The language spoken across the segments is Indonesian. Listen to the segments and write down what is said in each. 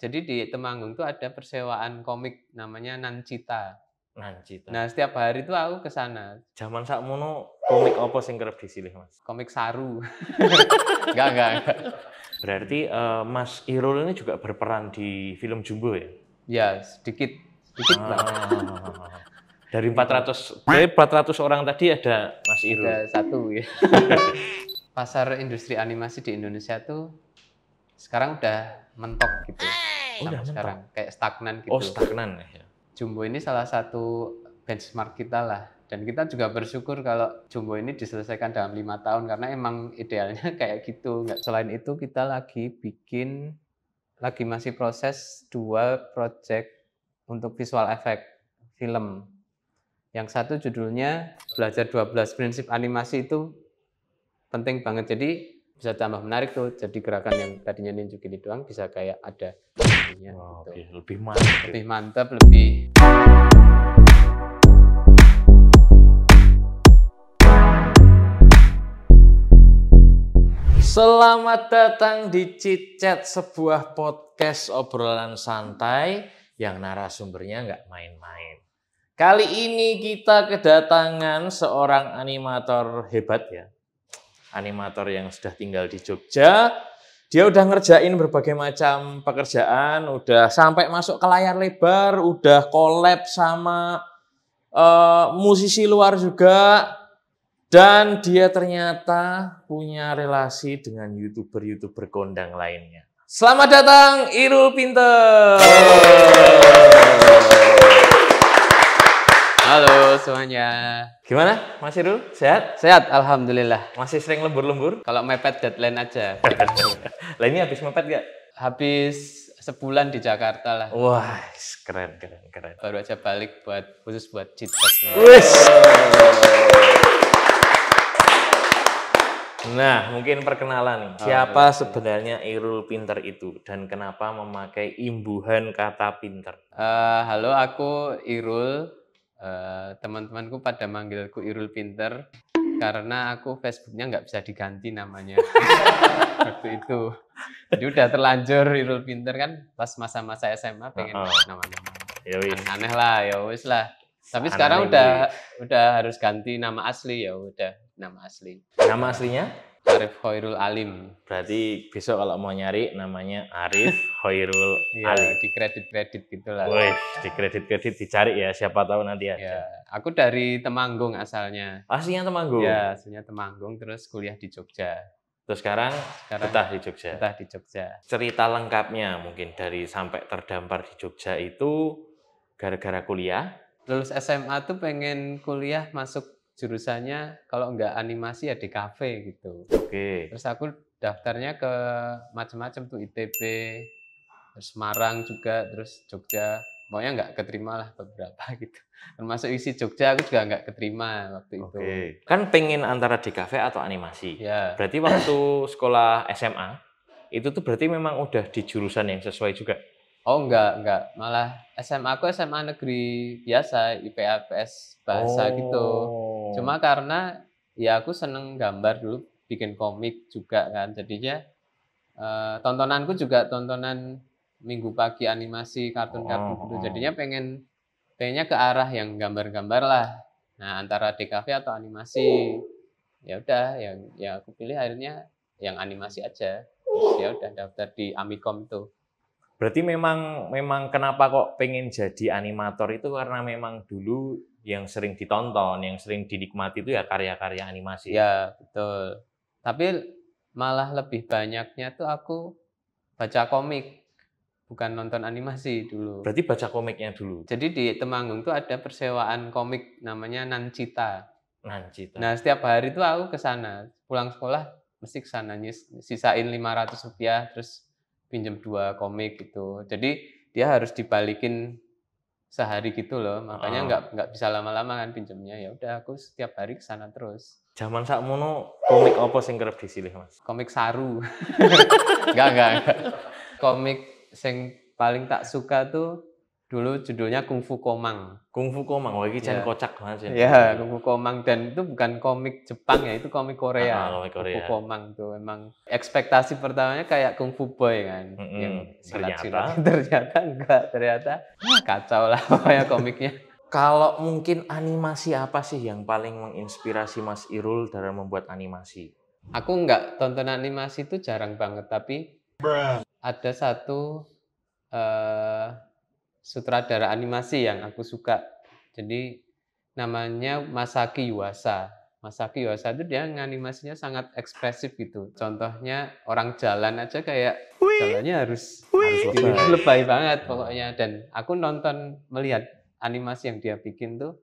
Jadi di Temanggung tuh ada persewaan komik namanya Nancita. Nancita. Nah, setiap hari tuh aku ke sana. Zaman sakmono komik apa sing kerep disilih, Mas? Komik Saru. Enggak. Berarti Mas Irul ini juga berperan di film Jumbo ya? Ya, sedikit banget. Dari 400 orang tadi ada Mas Irul. Ada satu ya. Pasar industri animasi di Indonesia tuh sekarang udah mentok gitu. Udah Sampai sekarang kayak stagnan gitu. Oh, stagnan ya. Jumbo ini salah satu benchmark kita lah. Dan kita juga bersyukur kalau Jumbo ini diselesaikan dalam 5 tahun karena emang idealnya kayak gitu. Selain itu kita lagi masih proses 2 project untuk visual effect film. Yang satu judulnya Belajar 12 Prinsip Animasi itu penting banget. Jadi bisa tambah menarik tuh. Jadi gerakan yang tadinya ninju gini doang bisa kayak ada Wow, gitu. lebih mantap. Lebih mantap, lebih Selamat datang di Chit Chat, sebuah podcast obrolan santai yang narasumbernya nggak main-main. Kali ini kita kedatangan seorang animator hebat ya. Animator yang sudah tinggal di Jogja. Dia udah ngerjain berbagai macam pekerjaan, udah sampai masuk ke layar lebar, udah collab sama musisi luar juga. Dan dia ternyata punya relasi dengan YouTuber kondang lainnya. Selamat datang Irul Pinter. Halo semuanya. Gimana Mas Irul? Sehat? Sehat, alhamdulillah. Masih sering lembur-lembur? Kalau mepet deadline aja. Lah ini habis mepet gak? Habis sebulan di Jakarta lah. Wah, keren. Baru aja balik khusus buat Chit Chat. Wis. Nah, mungkin perkenalan nih. Siapa sebenarnya Irul Pinter itu dan kenapa memakai imbuhan kata pinter? Halo, aku Irul. Teman-temanku pada manggilku Irul Pinter karena aku Facebooknya nggak bisa diganti namanya waktu itu. Jadi udah terlanjur Irul Pinter kan pas masa-masa SMA pengen nama-nama aneh lah, ya wis lah. Tapi sekarang udah harus ganti nama asli, ya udah nama asli. Nama aslinya? Arif Hoirul Alim. Berarti besok kalau mau nyari namanya Arif Hoirul Alim. Di kredit gitulah. Wih, di kredit dicari ya, siapa tahu nanti ada. Ya, aku dari Temanggung asalnya. Aslinya Temanggung? Ya, aslinya Temanggung, terus kuliah di Jogja. Terus sekarang betah di Jogja? Betah di Jogja. Cerita lengkapnya mungkin dari sampai terdampar di Jogja itu gara-gara kuliah? Lulus SMA tuh pengen kuliah masuk jurusannya kalau nggak animasi ya di kafe gitu. Oke. Terus aku daftarnya ke macam-macam tuh ITB, terus Semarang juga, terus Jogja. Pokoknya nggak keterima lah beberapa gitu. Termasuk isi Jogja aku juga nggak keterima waktu itu. Oke. Kan pengen antara di kafe atau animasi. Ya. Berarti waktu sekolah SMA itu tuh berarti memang udah di jurusan yang sesuai juga? Oh enggak. Malah SMA aku SMA negeri biasa, IPA PS bahasa gitu. Cuma karena ya aku seneng gambar dulu, bikin komik juga kan. Jadinya tontonanku juga tontonan Minggu Pagi animasi, kartun-kartun gitu. Jadinya pengennya ke arah yang gambar-gambar lah. Nah, antara DKV atau animasi. Ya udah, yang aku pilih akhirnya yang animasi aja. Terus ya udah daftar di Amikom tuh. Berarti memang kenapa kok pengen jadi animator itu karena memang dulu yang sering ditonton, yang sering dinikmati itu ya karya-karya animasi. Ya, betul. Tapi malah lebih banyaknya tuh aku baca komik, bukan nonton animasi dulu. Berarti baca komiknya dulu? Jadi di Temanggung tuh ada persewaan komik namanya Nancita. Nancita. Nah, setiap hari tuh aku ke sana. Pulang sekolah mesti ke sana, sisain Rp500 terus pinjem 2 komik gitu. Jadi dia harus dibalikin sehari gitu loh. Makanya nggak bisa lama-lama kan pinjemnya. Ya udah aku setiap hari ke sana terus. Zaman sakmono komik apa sing kerep disilih, Mas? Komik Saru. Enggak. Komik sing paling tak suka tuh Dulu judulnya Kung Fu Komang. Kung Fu Komang, wah ini jan Ya. kocak banget sih. Ya, Kung Fu Komang, dan itu bukan komik Jepang ya, itu komik Korea. Komik Kung Fu Korea. Komang tuh emang ekspektasi pertamanya kayak Kung Fu Boy kan, yang silat-silat. Ternyata enggak, ternyata kacau lah pokoknya komiknya. Kalau mungkin animasi apa sih yang paling menginspirasi Mas Irul dalam membuat animasi? Aku enggak tonton animasi itu jarang banget, tapi ada satu sutradara animasi yang aku suka. Jadi namanya Masaki Yuasa. Masaki Yuasa itu dia animasinya sangat ekspresif gitu. Contohnya orang jalan aja kayak jalannya harus lebay banget pokoknya. Dan aku melihat animasi yang dia bikin tuh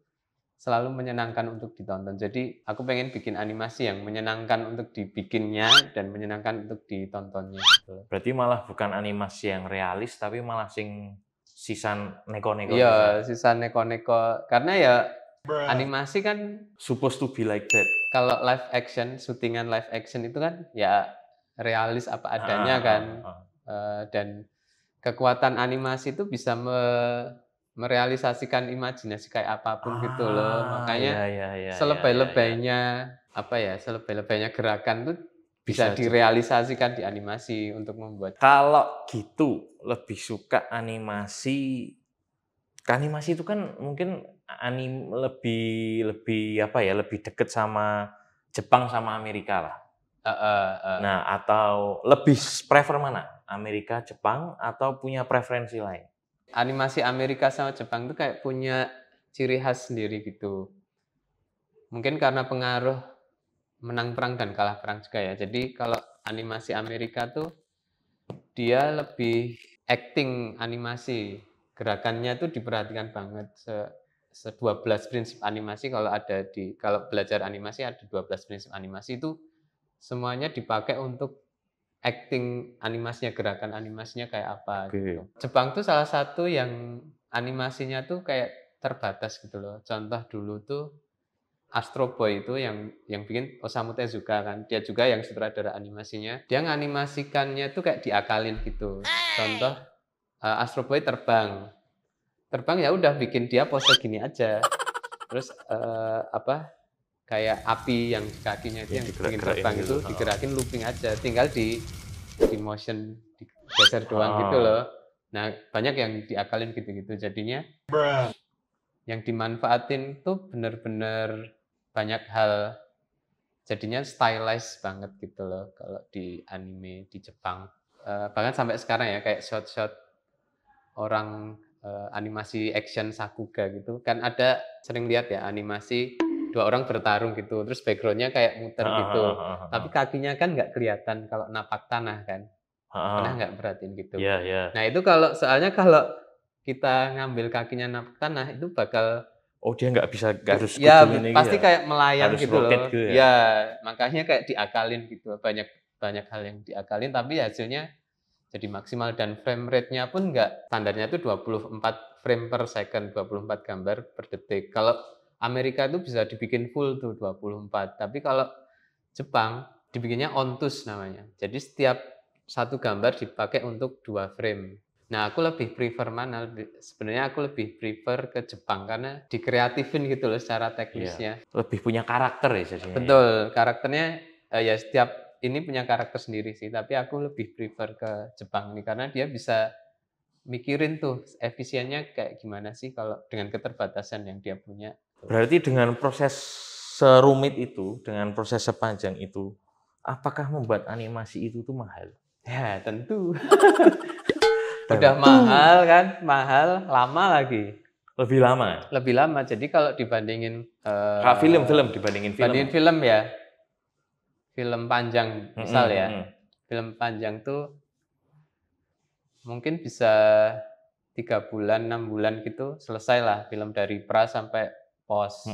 selalu menyenangkan untuk ditonton. Jadi aku pengen bikin animasi yang menyenangkan untuk dibikinnya dan menyenangkan untuk ditontonnya. Gitu. Berarti malah bukan animasi yang realis, tapi malah sisan neko-neko. Iya, sisa neko-neko. Karena ya animasi kan supposed to be like that. Kalau live action, syutingan live action itu kan ya realis apa adanya kan. Dan kekuatan animasi itu bisa merealisasikan imajinasi kayak apapun gitu loh. Makanya selebay-lebaynya gerakan tuh bisa direalisasikan di animasi untuk membuat. Kalau gitu lebih suka animasi itu kan mungkin lebih deket sama Jepang sama Amerika lah. Nah, atau lebih prefer mana? Amerika, Jepang, atau punya preferensi lain? Animasi Amerika sama Jepang itu kayak punya ciri khas sendiri gitu. Mungkin karena pengaruh menang perang dan kalah perang juga ya. Jadi kalau animasi Amerika tuh dia lebih acting animasi. Gerakannya tuh diperhatikan banget. 12 prinsip animasi kalau belajar animasi ada 12 prinsip animasi itu semuanya dipakai untuk acting animasinya, gerakan animasinya kayak apa gitu. Jepang tuh salah satu yang animasinya tuh kayak terbatas gitu loh. Contoh dulu tuh Astro Boy itu yang bikin Osamu Tezuka kan. Dia juga yang sutradara animasinya. Dia nganimasikannya tuh kayak diakalin gitu. Contoh Astro Boy terbang ya udah bikin dia pose gini aja. Terus kayak api yang di kakinya itu yang bikin terbang itu digerakin looping aja, tinggal di motion digeser doang gitu loh. Nah banyak yang diakalin gitu-gitu, jadinya yang dimanfaatin tuh bener-bener banyak hal, jadinya stylized banget gitu loh kalau di anime di Jepang. Bahkan sampai sekarang ya kayak shot-shot orang animasi action Sakuga gitu kan, ada sering lihat ya animasi 2 orang bertarung gitu, terus backgroundnya kayak muter gitu, tapi kakinya kan nggak kelihatan kalau napak tanah kan. Pernah nggak perhatiin gitu? Nah itu soalnya kalau kita ngambil kakinya napak tanah itu bakal dia nggak harus pasti kayak melayang harus gitu loh. Gitu ya makanya kayak diakalin gitu, banyak hal yang diakalin, tapi hasilnya jadi maksimal, dan frame rate-nya pun enggak, standarnya itu 24 frame per second, 24 gambar per detik. Kalau Amerika itu bisa dibikin full tuh 24, tapi kalau Jepang dibikinnya ontus namanya. Jadi setiap satu gambar dipakai untuk 2 frame. Nah, aku lebih prefer mana? Sebenarnya aku lebih prefer ke Jepang karena dikreatifin gitu loh secara teknisnya. Lebih punya karakter ya jadinya. Betul, karakternya ya setiap ini punya karakter sendiri sih, tapi aku lebih prefer ke Jepang nih karena dia bisa mikirin tuh efisiennya kayak gimana sih kalau dengan keterbatasan yang dia punya. Berarti dengan proses serumit itu, dengan proses sepanjang itu, apakah membuat animasi itu tuh mahal? Ya tentu. Udah mahal kan, lama lagi. Lebih lama? Lebih lama, jadi kalau dibandingin dibandingin film ya, film panjang misal film panjang tuh mungkin bisa 3 bulan, 6 bulan gitu selesai lah film dari pra sampai pos.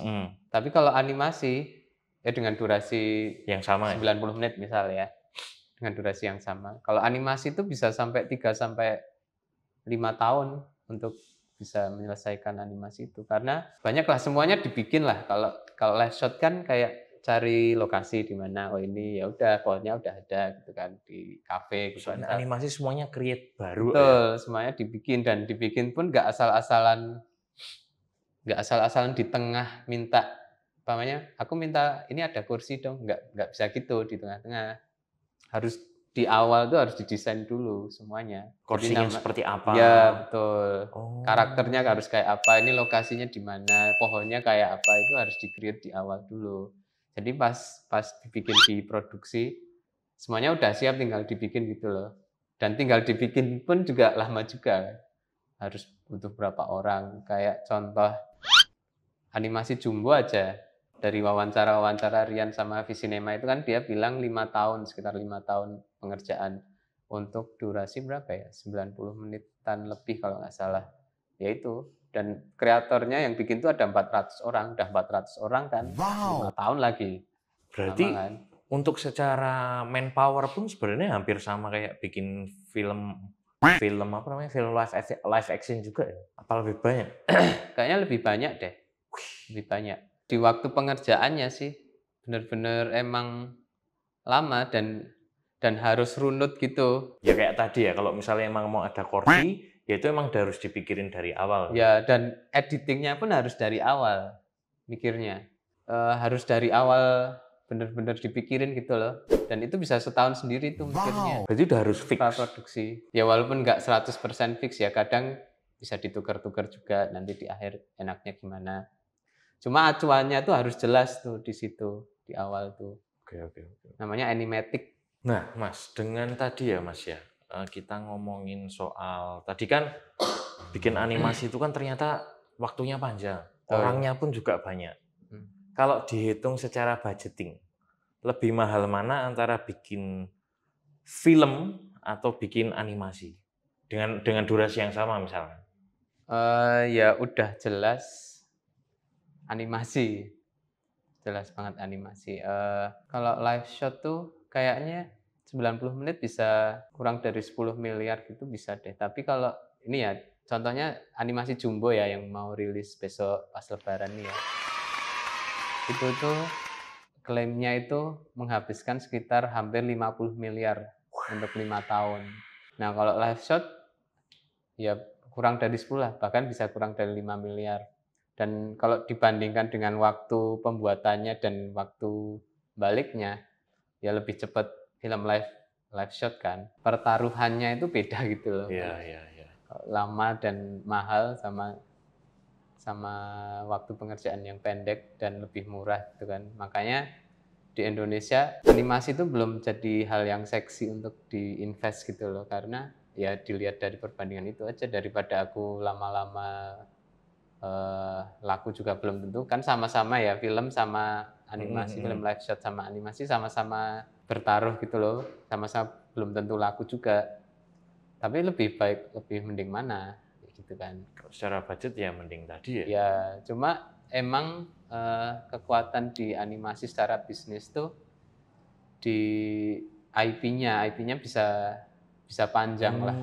Tapi kalau animasi ya dengan durasi yang sama 90 menit misal ya, dengan durasi yang sama. Kalau animasi itu bisa sampai 3 sampai 5 tahun untuk bisa menyelesaikan animasi itu, karena banyak lah, semuanya dibikin lah. Kalau live shot kan kayak cari lokasi di mana, oh ini ya udah font-nya udah ada gitu kan di kafe gitu. Soalnya animasi semuanya create baru ya. Betul, semuanya dibikin dan dibikin pun nggak asal-asalan di tengah minta, umpamanya aku minta ini ada kursi dong, nggak bisa gitu di tengah-tengah. Harus di awal tuh harus didesain dulu semuanya. Kursinya seperti apa? Ya betul. Oh. Karakternya harus kayak apa, ini lokasinya di mana, pohonnya kayak apa, itu harus di-create di awal dulu. Jadi pas dibikin di produksi, semuanya udah siap tinggal dibikin gitu loh. Dan tinggal dibikin pun juga lama juga. Harus butuh berapa orang. Kayak contoh animasi Jumbo aja. Dari wawancara Rian sama Visinema itu kan dia bilang 5 tahun, sekitar 5 tahun pengerjaan. Untuk durasi berapa ya? 90 menitan lebih kalau nggak salah. Ya itu. Dan kreatornya yang bikin itu ada 400 orang. Udah 400 orang kan. Wow. 5 tahun lagi. Berarti lama kan? Untuk secara manpower pun sebenarnya hampir sama kayak bikin film apa namanya? Film live action juga ya? Apa lebih banyak? Kayaknya lebih banyak deh. Lebih banyak. Di waktu pengerjaannya sih bener-bener emang lama dan harus runut gitu. Ya kayak tadi ya, kalau misalnya emang mau ada kursi, ya itu emang harus dipikirin dari awal. Ya, dan editingnya pun harus dari awal mikirnya. Harus dari awal bener-bener dipikirin gitu loh. Dan itu bisa setahun sendiri tuh mikirnya. Berarti udah harus fix. Produksi. Ya walaupun nggak 100% fix ya, kadang bisa ditukar-tukar juga nanti di akhir enaknya gimana. Cuma acuannya tuh harus jelas tuh di situ, di awal tuh. Oke. Namanya animatic. Nah, Mas, dengan tadi ya, Mas ya, kita ngomongin soal, tadi kan bikin animasi itu kan ternyata waktunya panjang, orangnya pun juga banyak. Kalau dihitung secara budgeting, lebih mahal mana antara bikin film atau bikin animasi? Dengan durasi yang sama misalnya. Ya udah jelas animasi. Jelas banget animasi. Kalau live shot tuh kayaknya 90 menit bisa kurang dari 10 miliar gitu bisa deh. Tapi kalau ini ya, contohnya animasi Jumbo ya yang mau rilis besok pas lebaran nih ya. Itu tuh klaimnya itu menghabiskan sekitar hampir 50 miliar untuk 5 tahun. Nah kalau live shot ya kurang dari 10 lah, bahkan bisa kurang dari 5 miliar. Dan kalau dibandingkan dengan waktu pembuatannya dan waktu baliknya, ya lebih cepat film live shot kan. Pertaruhannya itu beda gitu loh. Iya. Lama dan mahal sama waktu pengerjaan yang pendek dan lebih murah gitu kan. Makanya di Indonesia animasi itu belum jadi hal yang seksi untuk diinvest gitu loh, karena ya dilihat dari perbandingan itu aja, daripada aku lama-lama laku juga belum tentu kan, sama-sama ya film sama animasi, film live shot sama animasi sama-sama bertaruh gitu loh, sama-sama belum tentu laku juga, tapi lebih mending mana gitu kan. Secara budget ya mending tadi ya. Ya cuma emang kekuatan di animasi secara bisnis tuh di IP-nya bisa panjang lah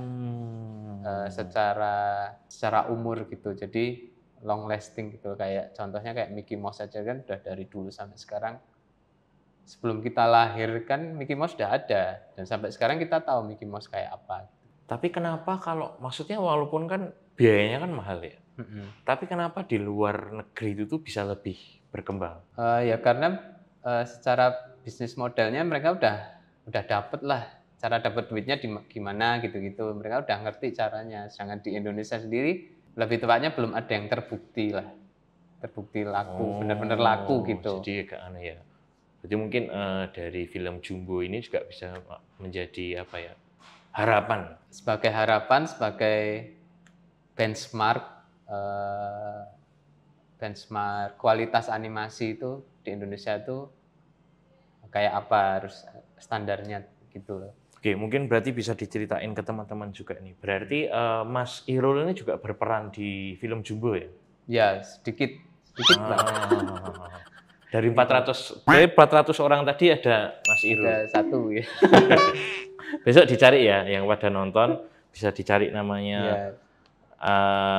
secara umur gitu, jadi long lasting gitu. Kayak contohnya kayak Mickey Mouse aja kan udah dari dulu sampai sekarang, sebelum kita lahir kan Mickey Mouse udah ada, dan sampai sekarang kita tahu Mickey Mouse kayak apa. Tapi kenapa kalau maksudnya walaupun kan biayanya kan mahal ya, tapi kenapa di luar negeri itu tuh bisa lebih berkembang? Ya karena secara bisnis modelnya mereka udah dapet lah cara dapat duitnya gimana gitu-gitu, mereka udah ngerti caranya. Sedangkan di Indonesia sendiri lebih tepatnya belum ada yang terbukti laku, benar-benar laku gitu. Jadi agak aneh ya. Berarti mungkin dari film Jumbo ini juga bisa menjadi apa ya, harapan. Sebagai benchmark kualitas animasi itu di Indonesia itu kayak apa, harus standarnya gitu loh. Oke, mungkin berarti bisa diceritain ke teman-teman juga nih. Berarti Mas Irul ini juga berperan di film Jumbo ya? Ya, sedikit lah. Dari 400 orang tadi ada Mas Irul. Ada satu ya. Besok dicari ya, yang pada nonton bisa dicari namanya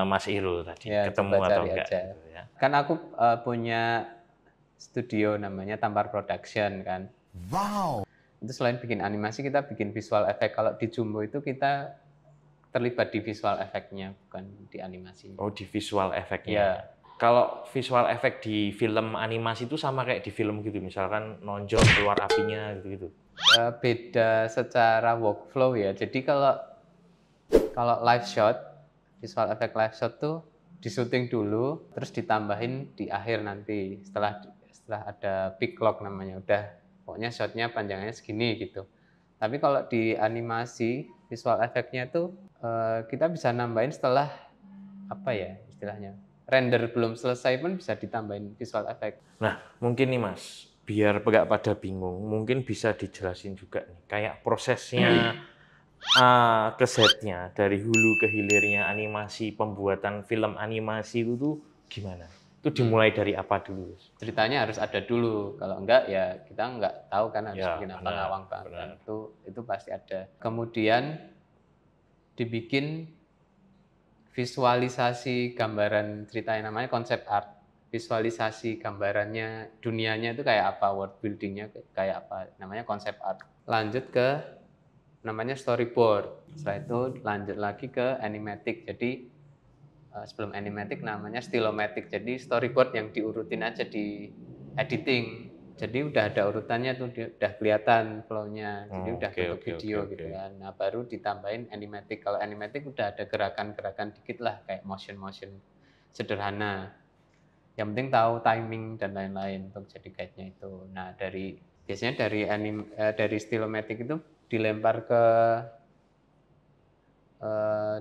Mas Irul tadi, ya, ketemu atau enggak aja. gitu ya. Kan aku punya studio namanya Tampar Production kan. Wow. Itu selain bikin animasi kita bikin visual effect. Kalau di Jumbo itu kita terlibat di visual effect-nya bukan di animasi. Oh, di visual effect-nya. Ya. Kalau visual effect di film animasi itu sama kayak di film gitu, misalkan nonjol keluar apinya gitu-gitu. Beda secara workflow ya. Jadi kalau live shot, visual effect live shot tuh disuting dulu, terus ditambahin di akhir nanti setelah ada peak clock namanya. Udah pokoknya shotnya panjangnya segini gitu. Tapi kalau di animasi visual effect-nya tuh kita bisa nambahin setelah apa ya istilahnya, render belum selesai pun bisa ditambahin visual effect. Nah, mungkin nih Mas, biar nggak pada bingung, mungkin bisa dijelasin juga nih, kayak prosesnya A ke Z-nya, dari hulu ke hilirnya animasi, pembuatan film animasi itu tuh gimana? Itu dimulai dari apa dulu? Ceritanya harus ada dulu, kalau enggak ya kita enggak tahu kan harus bikin apa ngawang banget. Itu pasti ada. Kemudian dibikin visualisasi gambaran ceritanya, namanya konsep art. Visualisasi gambarannya, dunianya itu kayak apa, world buildingnya kayak apa, namanya konsep art. Lanjut ke namanya storyboard. Setelah itu lanjut lagi ke animatic. Jadi sebelum animatic namanya stylomatic. Jadi storyboard yang diurutin aja di editing. Jadi udah ada urutannya tuh, udah kelihatan flow-nya. Jadi udah bentuk video gitu kan. Nah, baru ditambahin animatic. Kalau animatic udah ada gerakan-gerakan dikit lah, kayak motion-motion sederhana. Yang penting tahu timing dan lain-lain untuk jadi guide-nya itu. Nah, biasanya dari stylomatic itu dilempar ke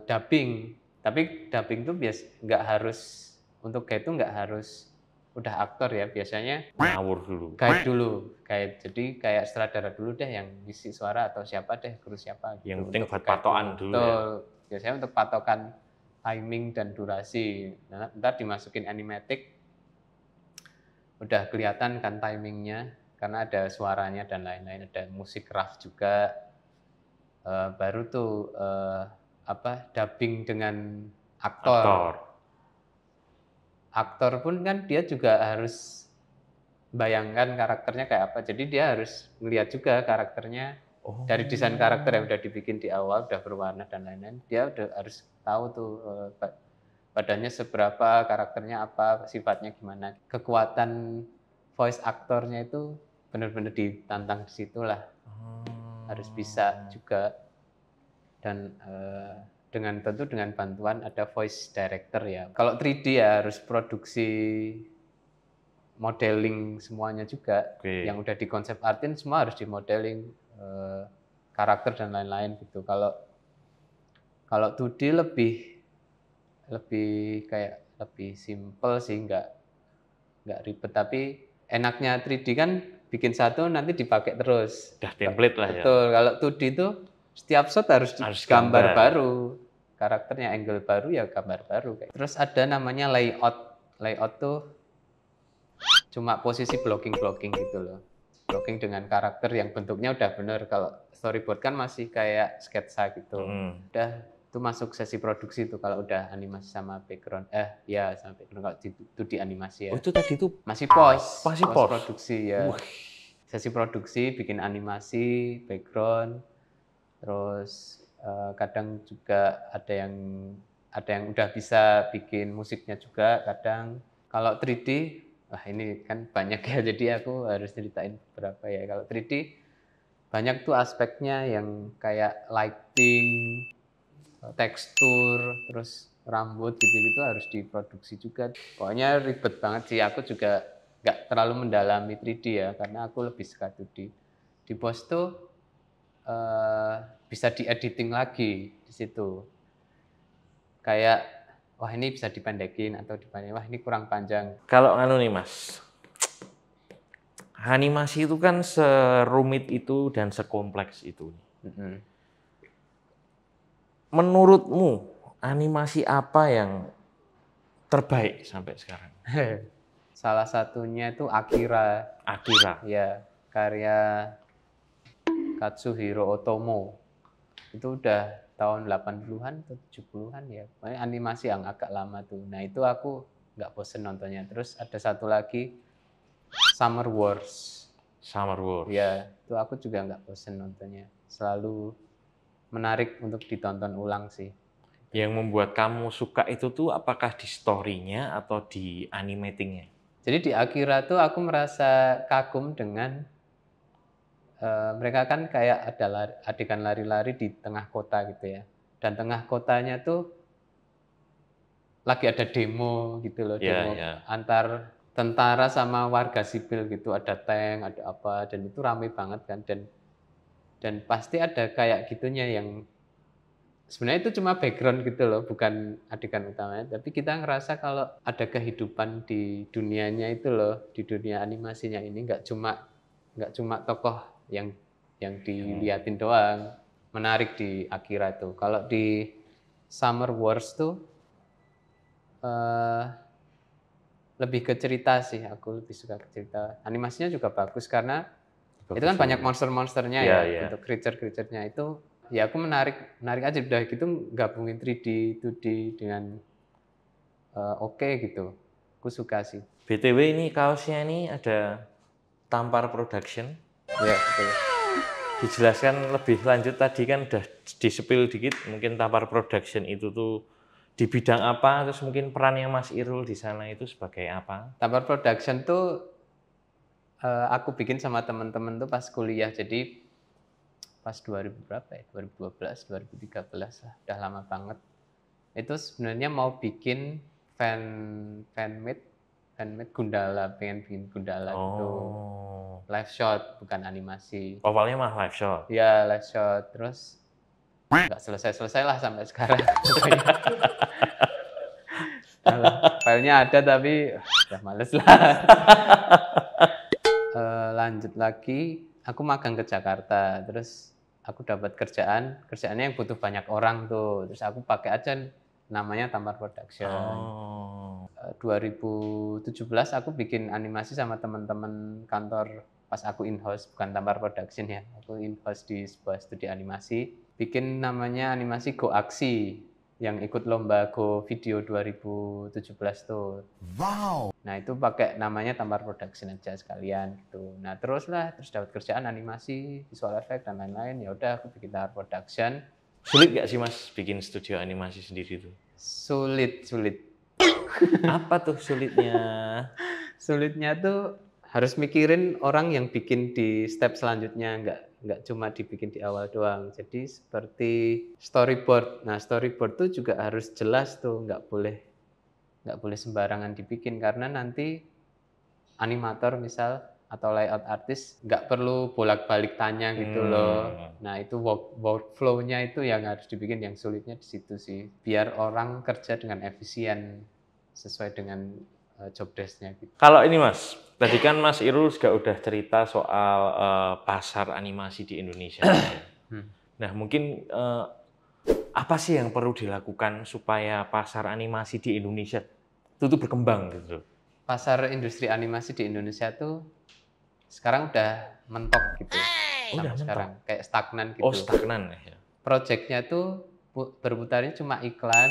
dubbing. Tapi dubbing itu nggak harus, untuk guide itu nggak harus udah aktor ya, biasanya ngawur dulu, guide. Jadi kayak sutradara dulu deh yang ngisi suara, atau siapa deh, guru siapa gitu. Yang penting buat patokan dulu ya. Biasanya untuk patokan timing dan durasi. Nah, ntar dimasukin animatic, udah kelihatan kan timingnya, karena ada suaranya dan lain-lain, ada musik rough juga. Baru tuh dubbing dengan aktor. Aktor pun kan dia juga harus bayangkan karakternya kayak apa. Jadi dia harus melihat juga karakternya dari desain karakter yang udah dibikin di awal, udah berwarna dan lain-lain. Dia udah harus tahu tuh badannya seberapa, karakternya apa, sifatnya gimana. Kekuatan voice aktornya itu benar-benar ditantang di situlah. Harus bisa juga. Dan tentu dengan bantuan ada voice director ya. Kalau 3D ya harus produksi modeling semuanya juga. Yang udah di konsep artin semua harus di modeling karakter dan lain-lain gitu. Kalau 2D lebih simple sih, nggak ribet. Tapi enaknya 3D kan bikin satu nanti dipakai terus. Udah template lah ya. Betul. Kalau 2D itu setiap shot harus gambar baru, karakternya angle baru ya gambar baru. Terus ada namanya layout. Layout tuh cuma posisi blocking gitu loh. Blocking dengan karakter yang bentuknya udah bener. Kalau storyboard kan masih kayak sketsa gitu. Udah itu masuk sesi produksi tuh kalau udah animasi sama background. Sama background, kalau itu di animasi ya. Oh, itu tadi tuh masih post produksi ya. Sesi produksi bikin animasi, background. Terus kadang juga ada yang udah bisa bikin musiknya juga kadang. Kalau 3D, ini kan banyak ya, jadi aku harus ceritain beberapa ya. Kalau 3D banyak tuh aspeknya yang kayak lighting, tekstur, terus rambut gitu-gitu harus diproduksi juga. Pokoknya ribet banget sih. Aku juga nggak terlalu mendalami 3D ya, karena aku lebih suka 2D. Di post tuh bisa di-editing lagi di situ. Kayak, wah ini bisa dipendekin atau dipanjangin, wah ini kurang panjang. Kalau nih Mas, animasi itu kan serumit itu dan sekompleks itu. Menurutmu animasi apa yang terbaik sampai sekarang? Salah satunya itu Akira. Ya, karya Katsuhiro Otomo. Itu udah tahun 80-an atau 70-an ya. Pokoknya animasi yang agak lama tuh. Nah, itu aku nggak bosen nontonnya. Terus ada satu lagi Summer Wars. Summer Wars. Ya, itu aku juga nggak bosen nontonnya. Selalu menarik untuk ditonton ulang sih. Yang membuat kamu suka itu tuh apakah di story-nya atau di animatingnya? Jadi di Akira tuh aku merasa kagum dengan mereka kan kayak ada adegan lari-lari di tengah kota gitu ya. Dan tengah kotanya tuh lagi ada demo gitu loh, Ya, demo ya. antar tentara sama warga sipil gitu, ada tank, ada apa, dan itu ramai banget kan, dan pasti ada kayak gitunya yang sebenarnya itu cuma background gitu loh, bukan adegan utamanya, tapi kita ngerasa kalau ada kehidupan di dunianya itu loh, di dunia animasinya ini nggak cuma tokoh yang diliatin doang. Menarik di Akira tuh. Kalau di Summer Wars tuh lebih ke cerita sih, aku lebih suka ke cerita. Animasinya juga bagus karena itu kan banyak monster-monsternya ya, untuk creature-creaturenya itu ya aku menarik aja udah gitu gabungin 3D, 2D dengan oke gitu. Aku suka sih. BTW ini kaosnya ini ada Tampar Production. Ya, betul. Dijelaskan lebih lanjut tadi kan udah di-spill dikit, mungkin Tampar Production itu tuh di bidang apa, terus mungkin perannya Mas Irul di sana itu sebagai apa? Tampar Production tuh aku bikin sama teman-teman tuh pas kuliah. Jadi pas 2000 berapa ya? 2012, 2013 lah. Udah lama banget. Itu sebenarnya mau bikin fanmade Gundala, pengen bikin Gundala gitu. Live shot, bukan animasi. Awalnya mah live shot. Ya, live shot. Terus nggak selesai-selesai lah sampai sekarang. Filenya ada tapi udah males lah. Lanjut lagi, aku magang ke Jakarta. Terus aku dapat kerjaannya yang butuh banyak orang tuh. Terus aku pakai aja namanya Tampar Production. 2017 aku bikin animasi sama teman-teman kantor pas aku in-house, bukan Tampar Production ya. Aku in-house di sebuah studi animasi. Bikin namanya animasi Go Aksi yang ikut lomba Go Video 2017 tuh. Wow. Nah, itu pakai namanya Tampar Production aja sekalian gitu. Nah, terus dapat kerjaan animasi, visual effect dan lain-lain. Ya udah aku bikin Tampar Production. Sulit gak sih Mas bikin studio animasi sendiri tuh? Sulit. Apa tuh sulitnya? Sulitnya tuh harus mikirin orang yang bikin di step selanjutnya, nggak cuma dibikin di awal doang. Jadi seperti storyboard. Nah, storyboard tuh juga harus jelas tuh, nggak boleh sembarangan dibikin karena nanti animator misal atau layout artis nggak perlu bolak-balik tanya gitu loh. Nah, itu workflow-nya itu yang harus dibikin, yang sulitnya di situ sih. Biar orang kerja dengan efisien sesuai dengan job desk-nya gitu. Kalau ini Mas, tadi kan Mas Irul juga udah cerita soal pasar animasi di Indonesia. Nah, mungkin apa sih yang perlu dilakukan supaya pasar animasi di Indonesia itu tuh berkembang gitu? Pasar industri animasi di Indonesia tuh sekarang udah mentok gitu. Sampai sekarang kayak stagnan gitu. Oh, stagnan ya. Project-nya tuh berputarnya cuma iklan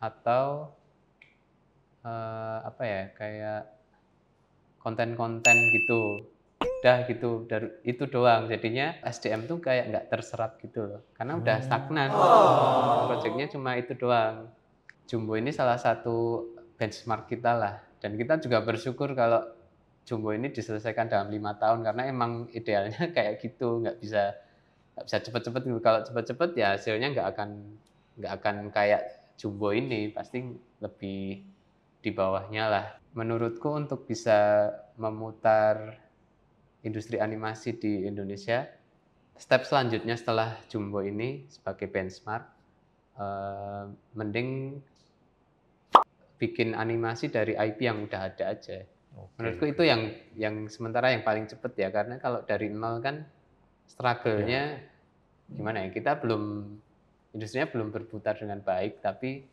atau apa ya, kayak konten-konten gitu. Udah gitu, itu doang. Jadinya SDM tuh kayak nggak terserap gitu loh. Karena udah stagnan. Project-nya cuma itu doang. Jumbo ini salah satu benchmark kita lah. Dan kita juga bersyukur kalau Jumbo ini diselesaikan dalam 5 tahun. Karena emang idealnya kayak gitu. Nggak bisa cepet-cepet gitu. Kalau cepet-cepet ya hasilnya nggak akan kayak Jumbo ini. Pasti lebih di bawahnya lah. Menurutku untuk bisa memutar industri animasi di Indonesia, step selanjutnya setelah Jumbo ini sebagai benchmark, mending bikin animasi dari IP yang udah ada aja. Menurutku itu yang sementara yang paling cepet ya, karena kalau dari nol kan struggle-nya gimana ya, kita industrinya belum berputar dengan baik, tapi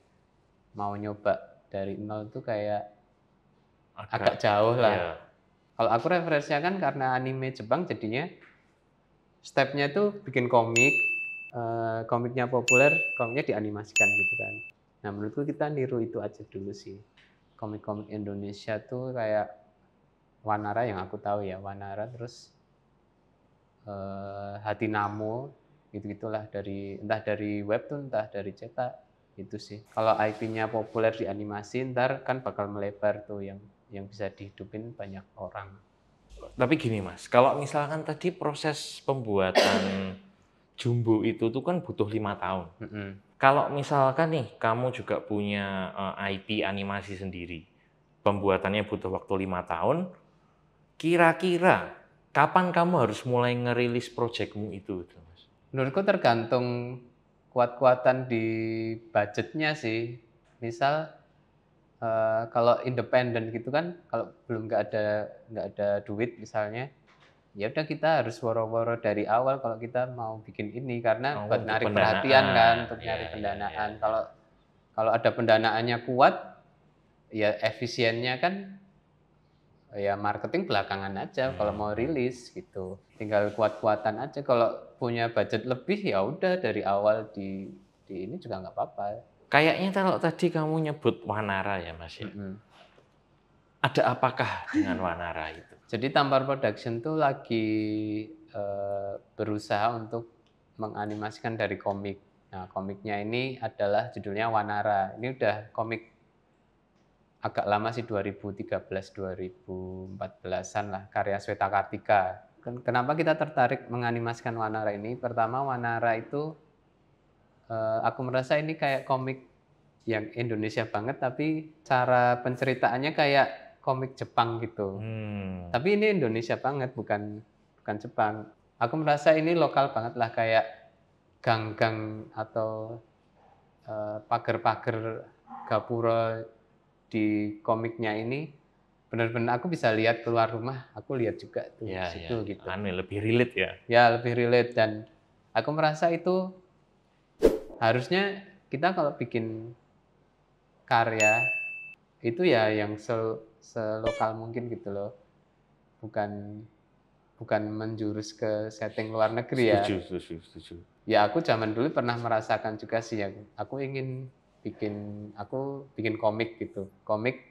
mau nyoba dari nol tuh kayak agak jauh lah. Iya. Kalau aku referensinya kan karena anime Jepang, jadinya stepnya tuh bikin komik, komiknya populer, komiknya dianimasikan gitu kan. Nah, menurutku kita niru itu aja dulu sih. Komik-komik Indonesia tuh kayak Wanara yang aku tahu ya, Wanara, terus Hatinamo, gitu-gitulah, entah dari webtoon, entah dari cetak, itu sih. Kalau IP-nya populer di animasi, ntar kan bakal melebar tuh yang bisa dihidupin banyak orang. Tapi gini Mas, kalau misalkan tadi proses pembuatan Jumbo itu tuh kan butuh 5 tahun. Kalau misalkan nih kamu juga punya IP animasi sendiri, pembuatannya butuh waktu 5 tahun, kira-kira kapan kamu harus mulai ngerilis proyekmu itu, Mas? Menurutku tergantung kuat-kuatan di budgetnya sih. Misal kalau independen gitu kan, kalau belum nggak ada duit misalnya, ya udah kita harus woro-woro dari awal kalau kita mau bikin ini, karena Oh, buat untuk narik perhatian kan, pendanaan. untuk nyari Ya, ya, ya, pendanaan. ya. Kalau ada pendanaannya kuat, ya efisiennya kan ya marketing belakangan aja kalau mau rilis gitu. Tinggal kuat-kuatan aja. Kalau punya budget lebih ya udah dari awal di ini juga nggak apa-apa. Kayaknya kalau tadi kamu nyebut Wanara ya Mas ya. Ada apakah dengan Wanara itu? Jadi Tampar Production tuh lagi berusaha untuk menganimasikan dari komik. Nah, komiknya ini adalah judulnya Wanara. Ini udah komik agak lama sih, 2013-2014-an lah, karya Sweta Kartika. Kenapa kita tertarik menganimasikan Wanara ini? Pertama, Wanara itu aku merasa ini kayak komik yang Indonesia banget, tapi cara penceritaannya kayak komik Jepang gitu. Tapi ini Indonesia banget, bukan Jepang. Aku merasa ini lokal banget lah, kayak gang-gang atau pagar-pagar gapura di komiknya ini benar-benar aku bisa lihat keluar rumah, aku lihat juga tuh Ya, situ ya, gitu. lebih relate ya. Ya, lebih relate, dan aku merasa itu harusnya kita kalau bikin karya itu ya yang selokal mungkin gitu loh. Bukan menjurus ke setting luar negeri ya. Setuju. Ya aku zaman dulu pernah merasakan juga sih ya. Aku bikin komik gitu. Komik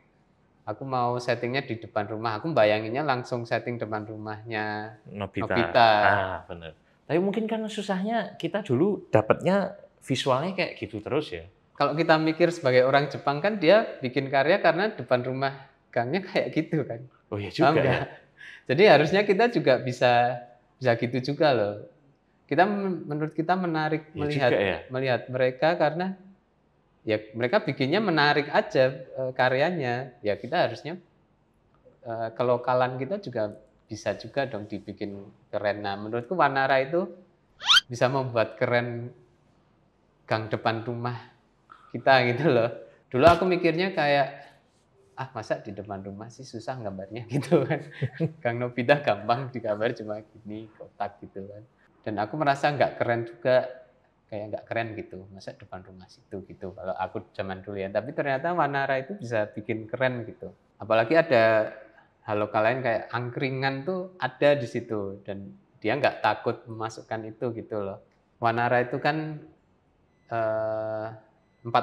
aku mau settingnya di depan rumah. Aku bayanginnya langsung setting depan rumahnya Nobita. Nobita. Benar. Tapi mungkin kan susahnya kita dulu dapatnya visualnya kayak gitu terus ya. Kalau kita mikir sebagai orang Jepang kan dia bikin karya karena depan rumah gangnya kayak gitu kan. Oh iya Paham juga ya. nggak? Jadi harusnya kita juga bisa gitu juga loh. Menurut kita menarik Iya juga ya. melihat mereka karena ya mereka bikinnya menarik aja karyanya. Ya kita harusnya kelokalan kita juga bisa juga dong dibikin keren. Nah, menurutku Wanara itu bisa membuat keren gang depan rumah kita gitu loh. Dulu aku mikirnya kayak masa di depan rumah sih susah gambarnya gitu kan. Gang Nobita gampang digambar, cuma gini kotak gitu kan. Dan aku merasa nggak keren juga, kayak nggak keren gitu, masa depan rumah situ gitu kalau aku zaman dulu ya. Tapi ternyata Wanara itu bisa bikin keren gitu. Apalagi ada hal lokal lain kayak angkringan tuh ada di situ, dan dia nggak takut memasukkan itu gitu loh. Wanara itu kan 4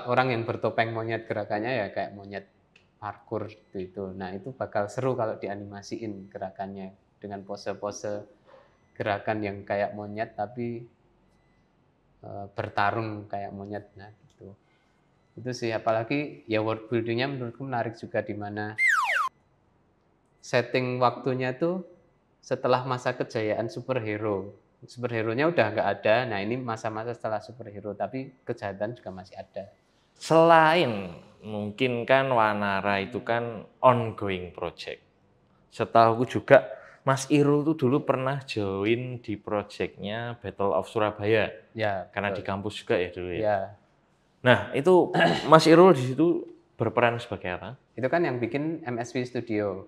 orang yang bertopeng monyet, gerakannya ya kayak monyet parkour itu. Nah, itu bakal seru kalau dianimasiin gerakannya dengan pose-pose gerakan yang kayak monyet tapi bertarung kayak monyet. Nah, gitu. Itu sih, apalagi ya world building-nya menurutku menarik juga, di mana setting waktunya tuh setelah masa kejayaan superhero. Superhero-nya udah nggak ada. Nah, ini masa-masa setelah superhero, tapi kejahatan juga masih ada. Selain mungkin kan Wanara itu kan ongoing project. Setahuku juga Mas Irul tuh dulu pernah join di projectnya Battle of Surabaya. Ya, Karena betul. di kampus juga ya dulu ya. Ya, Nah, itu Mas Irul di situ berperan sebagai apa? itu kan yang bikin MSV Studio.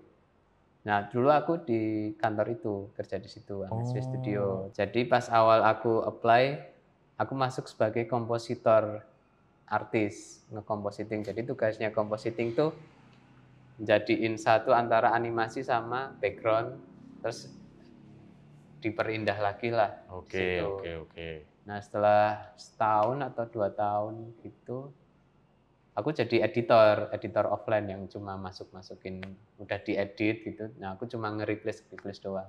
Nah, dulu aku di kantor itu, kerja di situ, MSV Studio. Jadi pas awal aku apply, aku masuk sebagai kompositor artis, ngekompositing. Jadi tugasnya kompositing tuh jadiin satu antara animasi sama background, terus diperindah lagi lah di situ. Oke. Nah, setelah setahun atau 2 tahun gitu, aku jadi editor offline yang cuma masukin udah diedit gitu. Nah, aku cuma nge-replace doang.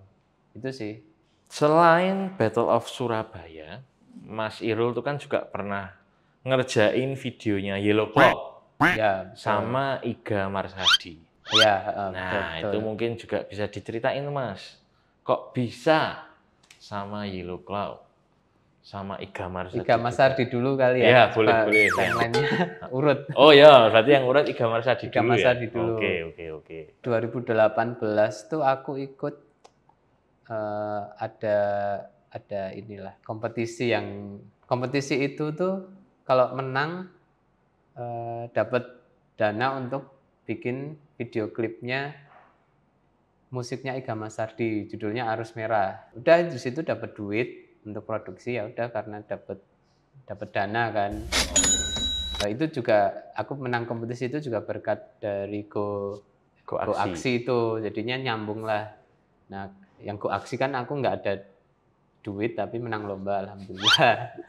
Itu sih. Selain Battle of Surabaya, Mas Irul tuh kan juga pernah ngerjain videonya Yellow Claw Ya, betul. sama Iga Marsadi. Ya, Nah, betul. itu mungkin juga bisa diceritain, Mas. Kok bisa sama Yellow Claw sama Iga Marsadi Iga Marsadi dulu kali ya. Iya, boleh. Timeline-nya urut. Oh ya, berarti yang urut Iga Marsadi Iga dulu ya? Marsadi dulu. Oke. 2018 tuh aku ikut ada inilah kompetisi itu tuh kalau menang dapat dana untuk bikin video klipnya musiknya Iga Marsadi, judulnya Arus Merah. Udah di situ dapat duit untuk produksi, ya udah karena dapat dana kan. Nah, itu juga aku menang kompetisi itu juga berkat dari Go Aksi itu, jadinya nyambung lah. Nah, yang Go Aksi kan aku nggak ada duit tapi menang lomba, alhamdulillah.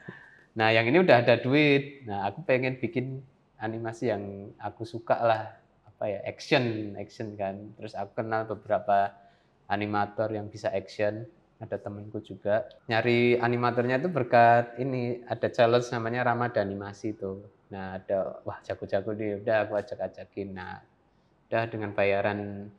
Nah, yang ini udah ada duit. Nah, aku pengen bikin animasi yang aku suka lah, apa ya, action kan. Terus aku kenal beberapa animator yang bisa action. Ada temenku juga nyari animatornya itu berkat ini, ada challenge namanya Ramadan Animasi itu. Nah, ada wah jago-jago nih, udah aku ajak-ajakin. Nah, udah dengan bayaran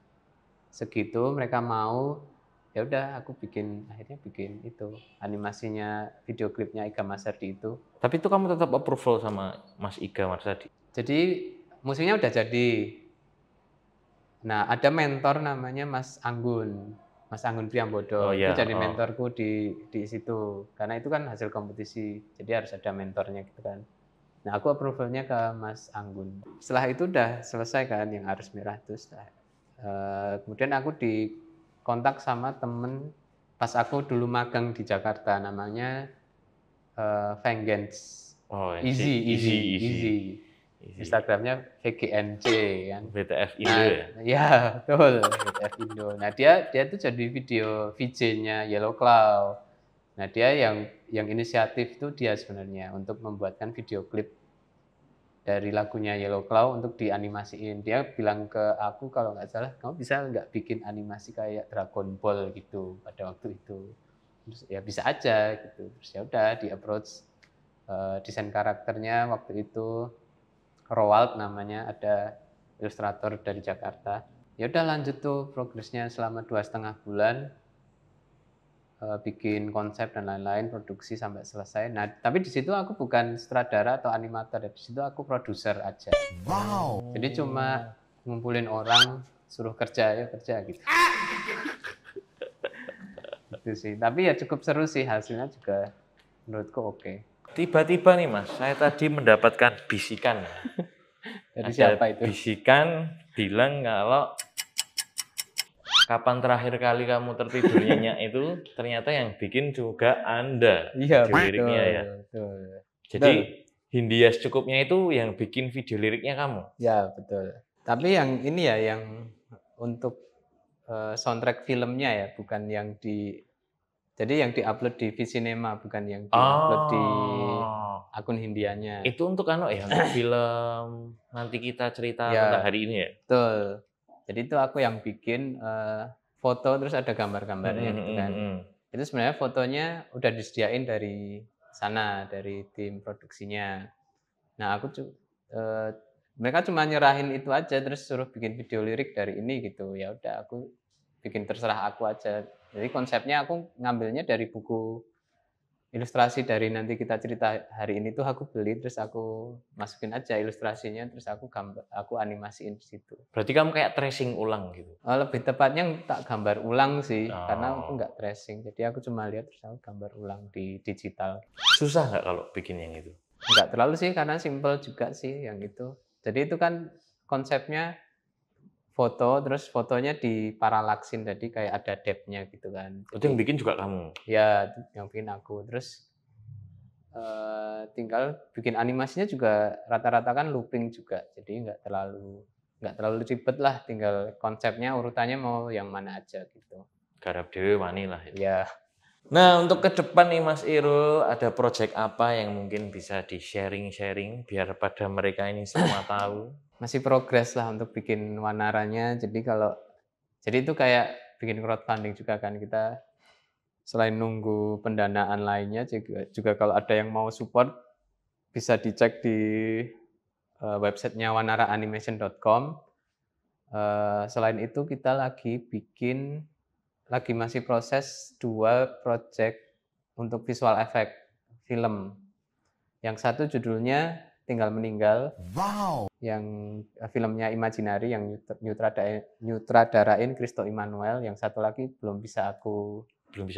segitu mereka mau, ya udah aku akhirnya bikin itu animasinya, video klipnya Iga Marsadi itu. Tapi itu kamu tetap approval sama Mas Iga Marsadi? Jadi musiknya udah jadi. Nah, ada mentor namanya Mas Anggun Priambodo. Itu jadi mentorku di situ. Karena itu kan hasil kompetisi, jadi harus ada mentornya gitu kan. Nah, aku approvalnya ke Mas Anggun. Setelah itu udah selesai kan yang Arus Merah itu. Kemudian aku dikontak sama temen pas aku dulu magang di Jakarta, namanya Vengeance. Easy. Instagramnya VGNC kan. VTF Indo ya? Ya, betul. VTF Indo. Nah, dia tuh jadi video VJ-nya Yellow Claw. Nah, dia yang inisiatif tuh dia sebenarnya untuk membuatkan video klip dari lagunya Yellow Claw untuk dianimasiin. Dia bilang ke aku kalau nggak salah, kamu bisa nggak bikin animasi kayak Dragon Ball gitu pada waktu itu. Terus ya bisa aja gitu. Terus ya udah di approach desain karakternya waktu itu Roald namanya, ada ilustrator dari Jakarta. Ya udah lanjut tuh progresnya selama 2,5 bulan, bikin konsep dan lain-lain, produksi sampai selesai. Nah, tapi di situ aku bukan sutradara atau animator, di situ aku produser aja. Wow. Jadi cuma ngumpulin orang, suruh kerja gitu. Itu sih. Tapi ya cukup seru sih, hasilnya juga menurutku oke. Tiba-tiba nih Mas, saya tadi mendapatkan bisikan. Dari siapa itu? Bisikan bilang kalau kapan terakhir kali kamu tertidur nyenyak itu ternyata yang bikin juga Anda. Iya, video liriknya ya. Betul. Jadi Hindia Secukupnya itu yang bikin video liriknya kamu. Ya, betul. Tapi yang ini ya, yang untuk soundtrack filmnya ya, bukan yang jadi yang diupload di Visinema, bukan yang diupload di akun Hindianya. Itu untuk untuk film nanti kita cerita tentang hari ini ya? Betul. Jadi itu aku yang bikin foto terus ada gambar-gambarnya gitu kan. Itu sebenarnya fotonya udah disediain dari sana, dari tim produksinya. Nah, mereka cuma nyerahin itu aja terus suruh bikin video lirik dari ini gitu. Ya udah aku bikin, terserah aku aja. Jadi konsepnya aku ngambilnya dari buku ilustrasi dari nanti kita cerita hari ini tuh aku beli, terus aku masukin aja ilustrasinya, terus aku animasiin di situ. Berarti kamu kayak tracing ulang gitu? Lebih tepatnya tak gambar ulang sih, karena aku nggak tracing. Jadi aku cuma lihat terus aku gambar ulang di digital. Susah nggak kalau bikin yang itu? Nggak terlalu sih, karena simple juga sih yang itu. Jadi itu kan konsepnya foto, terus fotonya diparalaksin, jadi kayak ada depth-nya gitu kan. Itu yang bikin juga kamu? Ya, yang bikin aku. Terus tinggal bikin animasinya juga rata-rata kan looping juga, jadi nggak terlalu ribet lah, tinggal konsepnya urutannya mau yang mana aja gitu. Garap dewe wani lah ya. Nah, untuk ke depan nih Mas Irul, ada project apa yang mungkin bisa di-sharing-sharing biar pada mereka ini semua tahu? Masih progres lah untuk bikin Wanaranya. Jadi itu kayak bikin crowdfunding juga kan, kita selain nunggu pendanaan lainnya juga kalau ada yang mau support bisa dicek di websitenya wanaraanimation.com. Selain itu kita masih proses 2 project untuk visual effect film. Yang satu judulnya Tinggal Meninggal. Wow. Yang filmnya Imaginary yang nyutradarain Christo Immanuel. Yang satu lagi belum bisa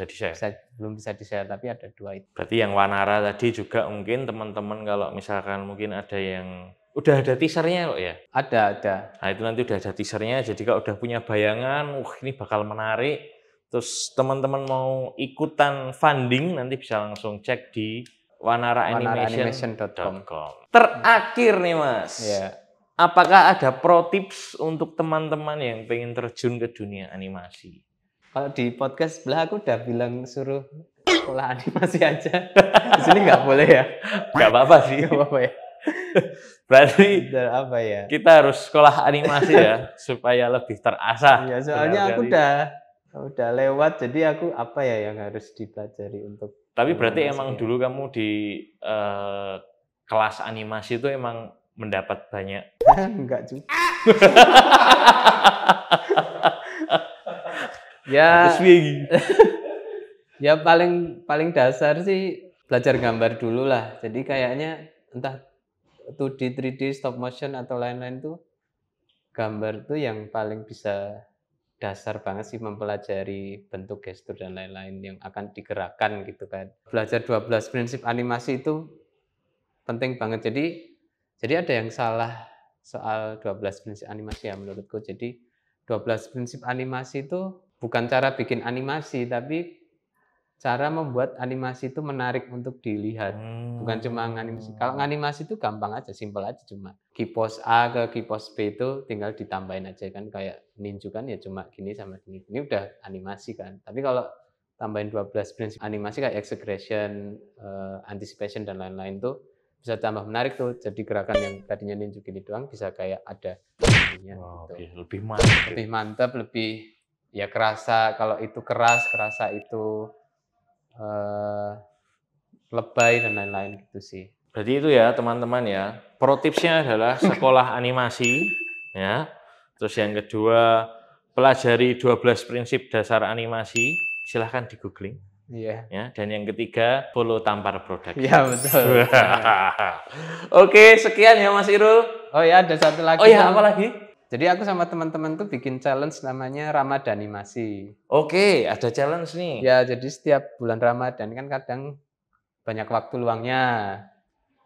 di-share, tapi ada 2 itu. Berarti yang Wanara tadi juga mungkin teman-teman kalau misalkan mungkin ada yang udah ada teasernya kok ya? Ada. Nah, itu nanti udah ada teasernya, jadi kalau udah punya bayangan, ini bakal menarik. Terus teman-teman mau ikutan funding, nanti bisa langsung cek di wanaraanimation.com. Terakhir nih Mas, apakah ada pro tips untuk teman-teman yang pengen terjun ke dunia animasi? Kalau di podcast sebelah aku udah bilang suruh sekolah animasi aja. Di sini nggak boleh ya? Nggak apa-apa sih. Nggak apa-apa ya? Berarti apa ya? Kita harus sekolah animasi ya, supaya lebih terasah. Ya, soalnya aku udah lewat, jadi aku apa ya yang harus dipelajari untuk. Tapi berarti emang dulu kamu di kelas animasi itu emang mendapat banyak? Enggak juga. Ya paling dasar sih belajar gambar dulu lah. Jadi kayaknya entah 2D, 3D, stop motion atau lain-lain tuh gambar tuh yang paling bisa dasar banget sih mempelajari bentuk gestur dan lain-lain yang akan digerakkan gitu kan. Belajar 12 prinsip animasi itu penting banget. Jadi ada yang salah soal 12 prinsip animasi ya menurutku. Jadi 12 prinsip animasi itu bukan cara bikin animasi, tapi cara membuat animasi itu menarik untuk dilihat. Bukan cuma animasi. Kalau animasi itu gampang aja, simpel aja, cuma key pose A ke key pose B itu tinggal ditambahin aja kan, kayak ninja kan ya cuma gini sama gini. Ini udah animasi kan. Tapi kalau tambahin 12 prinsip animasi kayak exaggeration, anticipation dan lain-lain tuh bisa tambah menarik tuh. Jadi gerakan yang tadinya ninja gini doang bisa kayak ada ininya gitu. Lebih mantap, lebih ya kerasa kalau itu keras, kerasa itu lebay dan lain-lain gitu sih. Berarti itu ya teman-teman ya, pro tipsnya adalah sekolah animasi ya. Terus yang kedua, pelajari 12 prinsip dasar animasi, silahkan di googling. Iya. Ya, dan yang ketiga, follow Tampar Production. Iya betul. Oke, sekian ya Mas Irul. Oh ya, ada satu lagi. Oh ya, apa lagi? Jadi aku sama teman-teman tuh bikin challenge namanya Ramadanimasi. Oke, ada challenge nih. Ya, jadi setiap bulan Ramadan kan kadang banyak waktu luangnya.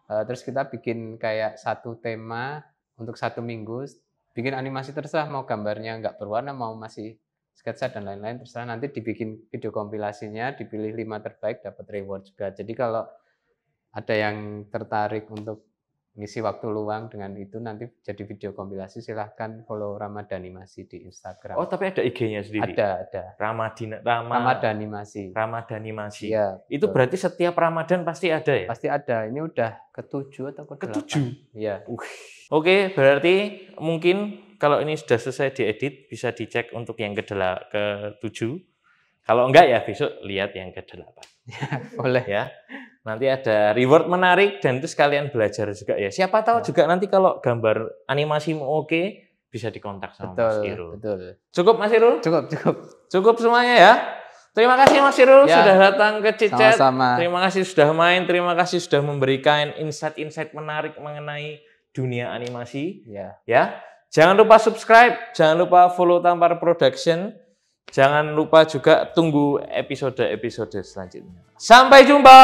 Terus kita bikin kayak satu tema untuk 1 minggu. Bikin animasi terserah, mau gambarnya nggak berwarna, mau masih sketsa dan lain-lain, terserah. Nanti dibikin video kompilasinya, dipilih 5 terbaik, dapat reward juga. Jadi kalau ada yang tertarik untuk ngisi waktu luang dengan itu nanti jadi video kompilasi, silahkan follow Ramadanimasi di Instagram. Oh, tapi ada IG-nya sendiri? Ada. Ramadanimasi. Ya, itu berarti setiap Ramadan pasti ada ya? Pasti ada. Ini udah ke-7 atau ke-8. Ke-7? Iya. Oke, berarti mungkin kalau ini sudah selesai diedit, bisa dicek untuk yang ke-7. Kalau enggak ya besok lihat yang ke-8. Boleh. Ya. Nanti ada reward menarik dan itu sekalian belajar juga ya. Siapa tahu juga nanti kalau gambar animasimu oke, bisa dikontak sama Mas Irul. Betul. Cukup Mas Irul? Cukup semuanya ya. Terima kasih Mas Irul sudah datang ke Cicet. Sama-sama. Terima kasih sudah main, terima kasih sudah memberikan insight-insight menarik mengenai dunia animasi. Ya. Jangan lupa subscribe, jangan lupa follow Tampar Production. Jangan lupa juga tunggu episode-episode selanjutnya. Sampai jumpa.